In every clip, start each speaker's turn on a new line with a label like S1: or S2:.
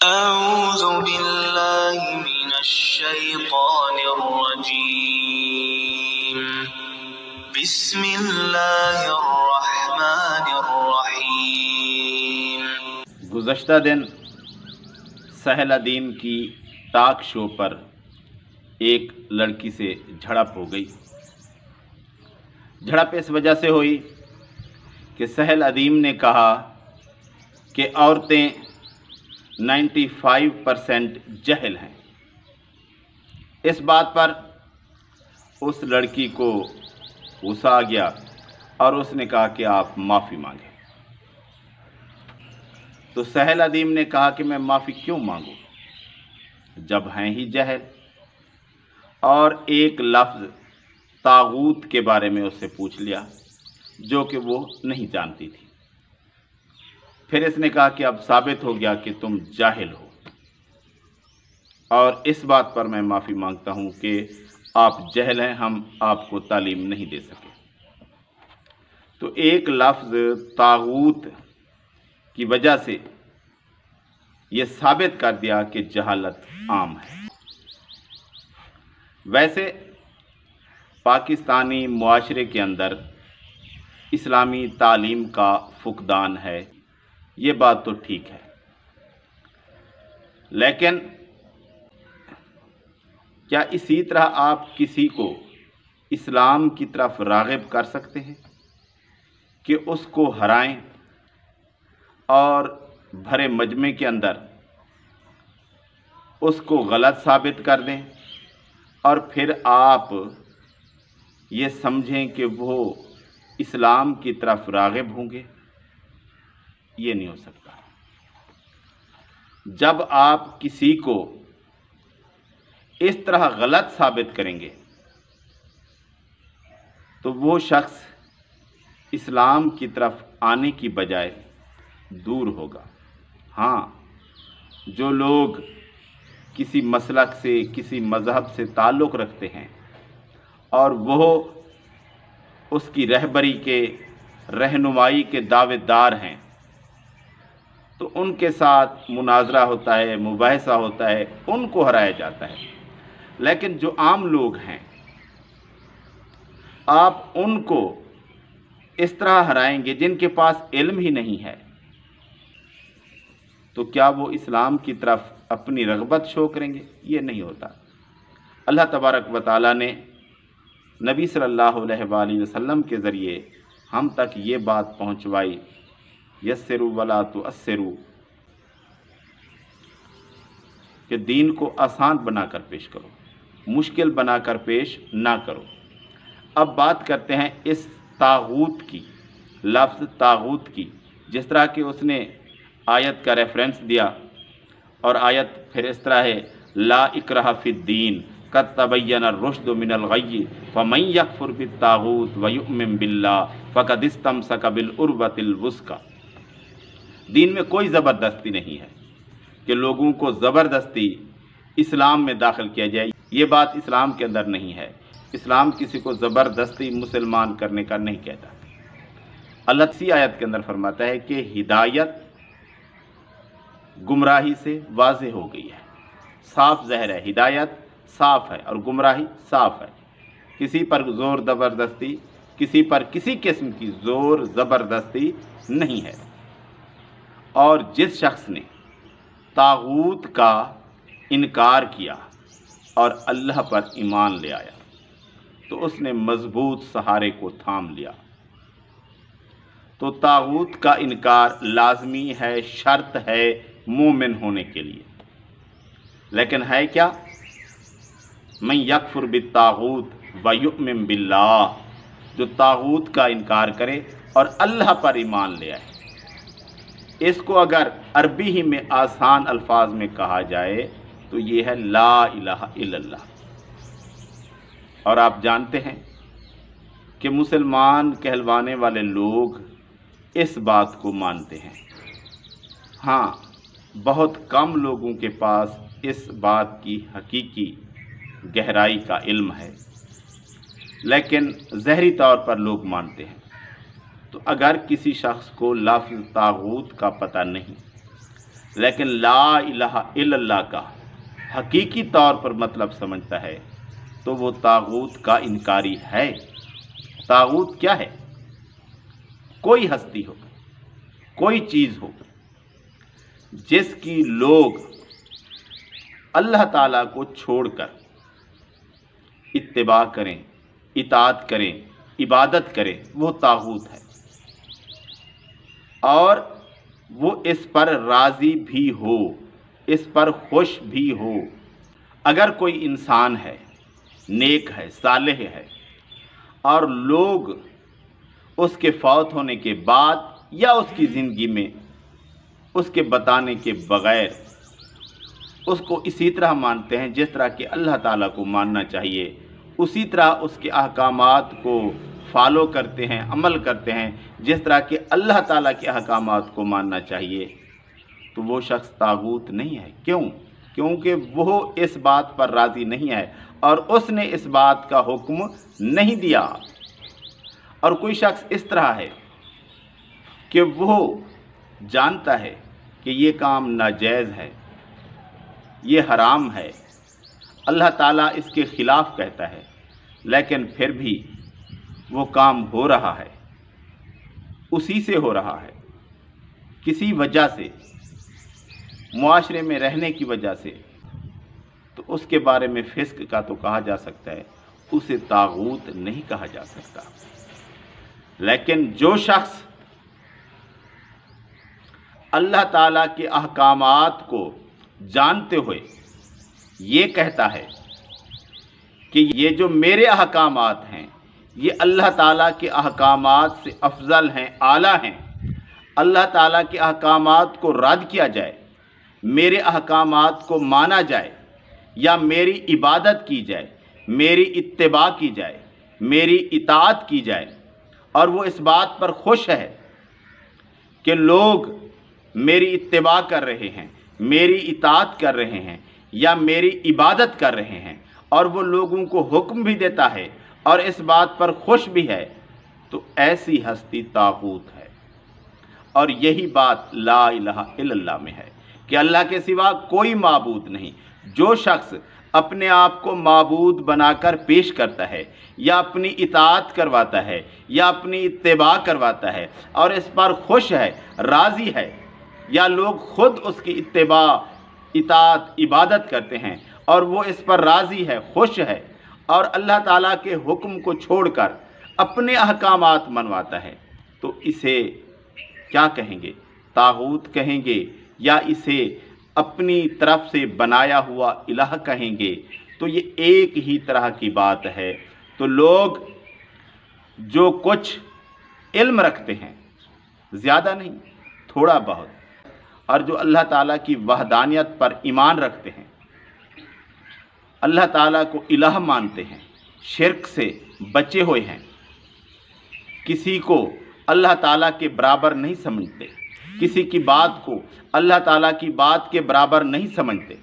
S1: أعوذ بالله من الشيطان الرجيم بسم الله الرحمن الرحیم۔
S2: گزشتہ دن سہل عدیم کی ٹاک شو پر ایک لڑکی سے جھڑپ ہو گئی۔ جھڑپ اس وجہ سے ہوئی کہ سہل عدیم نے کہا کہ عورتیں 95% جہل ہیں۔ اس بات پر اس لڑکی کو غصہ آ گیا اور اس نے کہا کہ آپ معافی مانگیں۔ تو سہل عدیم نے کہا کہ میں معافی کیوں مانگوں جب ہیں ہی جہل، اور ایک لفظ طاغوت کے بارے میں اس سے پوچھ لیا جو کہ وہ نہیں جانتی تھی۔ پھر اس نے کہا کہ اب ثابت ہو گیا کہ تم جاہل ہو، اور اس بات پر میں معافی مانگتا ہوں کہ آپ جہل ہیں، ہم آپ کو تعلیم نہیں دے سکے۔ تو ایک لفظ طاغوت کی وجہ سے یہ ثابت کر دیا کہ جہالت عام ہے۔ ویسے پاکستانی معاشرے کے اندر اسلامی تعلیم کا فقدان ہے، یہ بات تو ٹھیک ہے، لیکن کیا اسی طرح آپ کسی کو اسلام کی طرف راغب کر سکتے ہیں کہ اس کو ہرائیں اور بھرے مجمع کے اندر اس کو غلط ثابت کر دیں اور پھر آپ یہ سمجھیں کہ وہ اسلام کی طرف راغب ہوں گے؟ یہ نہیں ہو سکتا۔ جب آپ کسی کو اس طرح غلط ثابت کریں گے تو وہ شخص اسلام کی طرف آنے کی بجائے دور ہوگا۔ ہاں، جو لوگ کسی مسلک سے، کسی مذہب سے تعلق رکھتے ہیں اور وہ اس کی رہبری کے، رہنمائی کے دعوے دار ہیں، تو ان کے ساتھ مناظرہ ہوتا ہے، مباحثہ ہوتا ہے، ان کو ہرایا جاتا ہے۔ لیکن جو عام لوگ ہیں، آپ ان کو اس طرح ہرائیں گے جن کے پاس علم ہی نہیں ہے، تو کیا وہ اسلام کی طرف اپنی رغبت شو کریں گے؟ یہ نہیں ہوتا۔ اللہ تبارک و تعالیٰ نے نبی صلی اللہ علیہ وآلہ وسلم کے ذریعے ہم تک یہ بات پہنچوائی، یسروا ولا تعسروا، کہ دین کو آسان بنا کر پیش کرو، مشکل بنا کر پیش نہ کرو۔ اب بات کرتے ہیں اس طاغوت کی، لفظ طاغوت کی، جس طرح کہ اس نے آیت کا ریفرنس دیا، اور آیت پھر اس طرح ہے لا اکرہ فی الدین قد تبین الرشد من الغی فمن یکفر بالطاغوت ویؤمن باللہ فقد استمسک بالعروۃ الوثقی۔ دین میں کوئی زبردستی نہیں ہے کہ لوگوں کو زبردستی اسلام میں داخل کیا جائے، یہ بات اسلام کے اندر نہیں ہے۔ اسلام کسی کو زبردستی مسلمان کرنے کا نہیں کہتا۔ اللہ اسی آیت کے اندر فرماتا ہے کہ ہدایت گمراہی سے واضح ہو گئی ہے، صاف ظاہر ہے، ہدایت صاف ہے اور گمراہی صاف ہے۔ کسی پر زور زبردستی، کسی پر کسی قسم کی زور زبردستی نہیں ہے۔ اور جس شخص نے طاغوت کا انکار کیا اور اللہ پر ایمان لے آیا تو اس نے مضبوط سہارے کو تھام لیا۔ تو طاغوت کا انکار لازمی ہے، شرط ہے مومن ہونے کے لیے، لیکن ہے کیا؟ من یکفر بالطاغوت ویؤمن باللہ، جو طاغوت کا انکار کرے اور اللہ پر ایمان لے آئے۔ اس کو اگر عربی ہی میں آسان الفاظ میں کہا جائے تو یہ ہے لا الہ الا اللہ۔ اور آپ جانتے ہیں کہ مسلمان کہلوانے والے لوگ اس بات کو مانتے ہیں۔ ہاں، بہت کم لوگوں کے پاس اس بات کی حقیقی گہرائی کا علم ہے، لیکن ظاہری طور پر لوگ مانتے ہیں۔ تو اگر کسی شخص کو لفظ طاغوت کا پتہ نہیں، لیکن لا الہ الا اللہ کا حقیقی طور پر مطلب سمجھتا ہے تو وہ طاغوت کا انکاری ہے۔ طاغوت کیا ہے؟ کوئی ہستی ہو، کوئی چیز ہو جس کی لوگ اللہ تعالیٰ کو چھوڑ کر اتباع کریں، اطاعت کریں، عبادت کریں، وہ طاغوت ہے، اور وہ اس پر راضی بھی ہو، اس پر خوش بھی ہو۔ اگر کوئی انسان ہے، نیک ہے، صالح ہے، اور لوگ اس کے فوت ہونے کے بعد یا اس کی زندگی میں اس کے بتانے کے بغیر اس کو اسی طرح مانتے ہیں جس طرح کہ اللہ تعالیٰ کو ماننا چاہیے، اسی طرح اس کے احکامات کو فالو کرتے ہیں، عمل کرتے ہیں جس طرح کہ اللہ تعالیٰ کے احکامات کو ماننا چاہیے، تو وہ شخص طاغوت نہیں ہے۔ کیوں؟ کیونکہ وہ اس بات پر راضی نہیں ہے اور اس نے اس بات کا حکم نہیں دیا۔ اور کوئی شخص اس طرح ہے کہ وہ جانتا ہے کہ یہ کام ناجائز ہے، یہ حرام ہے، اللہ تعالیٰ اس کے خلاف کہتا ہے، لیکن پھر بھی وہ کام ہو رہا ہے، اسی سے ہو رہا ہے، کسی وجہ سے، معاشرے میں رہنے کی وجہ سے، تو اس کے بارے میں فسق کا تو کہا جا سکتا ہے، اسے طاغوت نہیں کہا جا سکتا۔ لیکن جو شخص اللہ تعالیٰ کے احکامات کو جانتے ہوئے یہ کہتا ہے کہ یہ جو میرے احکامات ہیں یہ اللہ تعالیٰ کے احکامات سے افضل ہیں، اعلیٰ ہیں، اللہ تعالیٰ کے احکامات کو رد کیا جائے، میرے احکامات کو مانا جائے، یا میری عبادت کی جائے، میری اتباع کی جائے، میری اطاعت کی جائے، اور وہ اس بات پر خوش ہے کہ لوگ میری اتباع کر رہے ہیں، میری اطاعت کر رہے ہیں، یا میری عبادت کر رہے ہیں، اور وہ لوگوں کو حکم بھی دیتا ہے اور اس بات پر خوش بھی ہے، تو ایسی ہستی طاغوت ہے۔ اور یہی بات لا الہ الا اللہ میں ہے کہ اللہ کے سوا کوئی معبود نہیں۔ جو شخص اپنے آپ کو معبود بنا کر پیش کرتا ہے، یا اپنی اطاعت کرواتا ہے، یا اپنی اتباع کرواتا ہے اور اس پر خوش ہے، راضی ہے، یا لوگ خود اس کی اتباع، اطاعت، عبادت کرتے ہیں اور وہ اس پر راضی ہے، خوش ہے، اور اللہ تعالیٰ کے حکم کو چھوڑ کر اپنے احکامات منواتا ہے، تو اسے کیا کہیں گے؟ طاغوت کہیں گے، یا اسے اپنی طرف سے بنایا ہوا الہ کہیں گے؟ تو یہ ایک ہی طرح کی بات ہے۔ تو لوگ جو کچھ علم رکھتے ہیں، زیادہ نہیں، تھوڑا بہت، اور جو اللہ تعالیٰ کی وحدانیت پر ایمان رکھتے ہیں، اللہ تعالیٰ کو الہ مانتے ہیں، شرک سے بچے ہوئے ہیں، کسی کو اللہ تعالیٰ کے برابر نہیں سمجھتے، کسی کی بات کو اللہ تعالیٰ کی بات کے برابر نہیں سمجھتے،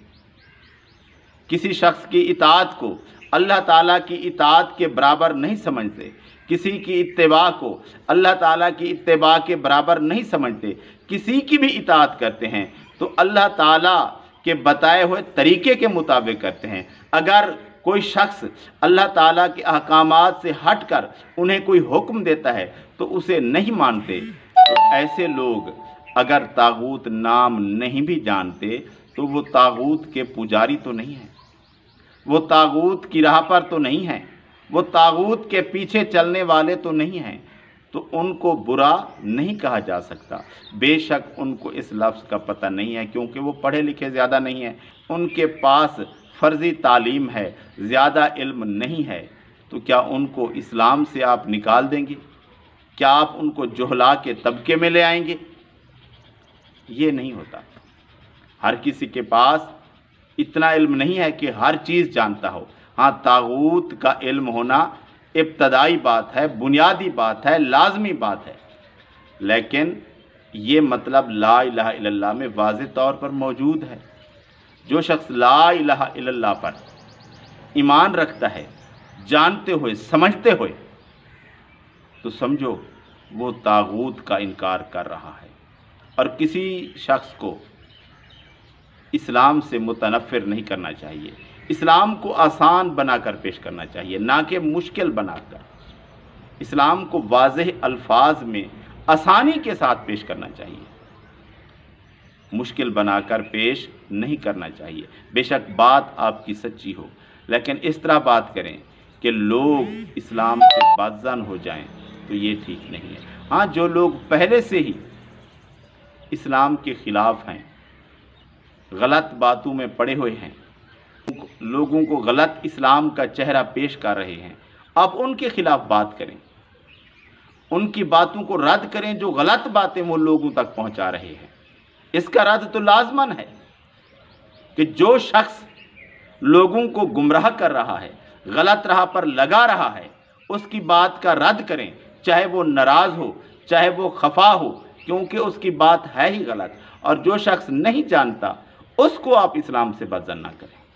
S2: کسی شخص کی اطاعت کو اللہ تعالیٰ کی اطاعت کے برابر نہیں سمجھتے، کسی کی اتباع کو اللہ تعالیٰ کی اتباع کے برابر نہیں سمجھتے، کسی کی بھی اطاعت کرتے ہیں تو اللہ تعالیٰ کے بتائے ہوئے طریقے کے مطابق کرتے ہیں۔ اگر کوئی شخص اللہ تعالیٰ کے احکامات سے ہٹ کر انہیں کوئی حکم دیتا ہے تو اسے نہیں مانتے، تو ایسے لوگ اگر طاغوت نام نہیں بھی جانتے تو وہ طاغوت کے پجاری تو نہیں ہیں، وہ طاغوت کی راہ پر تو نہیں ہیں، وہ طاغوت کے پیچھے چلنے والے تو نہیں ہیں، تو ان کو برا نہیں کہا جا سکتا۔ بے شک ان کو اس لفظ کا پتہ نہیں ہے، کیونکہ وہ پڑھے لکھے زیادہ نہیں ہیں، ان کے پاس فرضی تعلیم ہے، زیادہ علم نہیں ہے، تو کیا ان کو اسلام سے آپ نکال دیں گے؟ کیا آپ ان کو جہلا کے طبقے میں لے آئیں گے؟ یہ نہیں ہوتا۔ ہر کسی کے پاس اتنا علم نہیں ہے کہ ہر چیز جانتا ہو۔ ہاں، طاغوت کا علم ہونا ابتدائی بات ہے، بنیادی بات ہے، لازمی بات ہے، لیکن یہ مطلب لا الہ الا اللہ میں واضح طور پر موجود ہے۔ جو شخص لا الہ الا اللہ پر ایمان رکھتا ہے، جانتے ہوئے، سمجھتے ہوئے، تو سمجھو وہ طاغوت کا انکار کر رہا ہے۔ اور کسی شخص کو اسلام سے متنفر نہیں کرنا چاہیے، اسلام کو آسان بنا کر پیش کرنا چاہیے، نہ کہ مشکل بنا کر۔ اسلام کو واضح الفاظ میں آسانی کے ساتھ پیش کرنا چاہیے، مشکل بنا کر پیش نہیں کرنا چاہیے۔ بے شک بات آپ کی سچی ہو، لیکن اس طرح بات کریں کہ لوگ اسلام سے بدظن ہو جائیں تو یہ ٹھیک نہیں ہے۔ ہاں، جو لوگ پہلے سے ہی اسلام کے خلاف ہیں، غلط باتوں میں پڑے ہوئے ہیں، لوگوں کو غلط اسلام کا چہرہ پیش کر رہے ہیں، اب ان کے خلاف بات کریں، ان کی باتوں کو رد کریں جو غلط باتیں وہ لوگوں تک پہنچا رہے ہیں۔ اس کا رد تو لازماً ہے کہ جو شخص لوگوں کو گمراہ کر رہا ہے، غلط راہ پر لگا رہا ہے، اس کی بات کا رد کریں، چاہے وہ ناراض ہو، چاہے وہ خفا ہو، کیونکہ اس کی بات ہے ہی غلط۔ اور جو شخص نہیں جانتا، اس کو آپ اسلام سے بدظن نہ کریں۔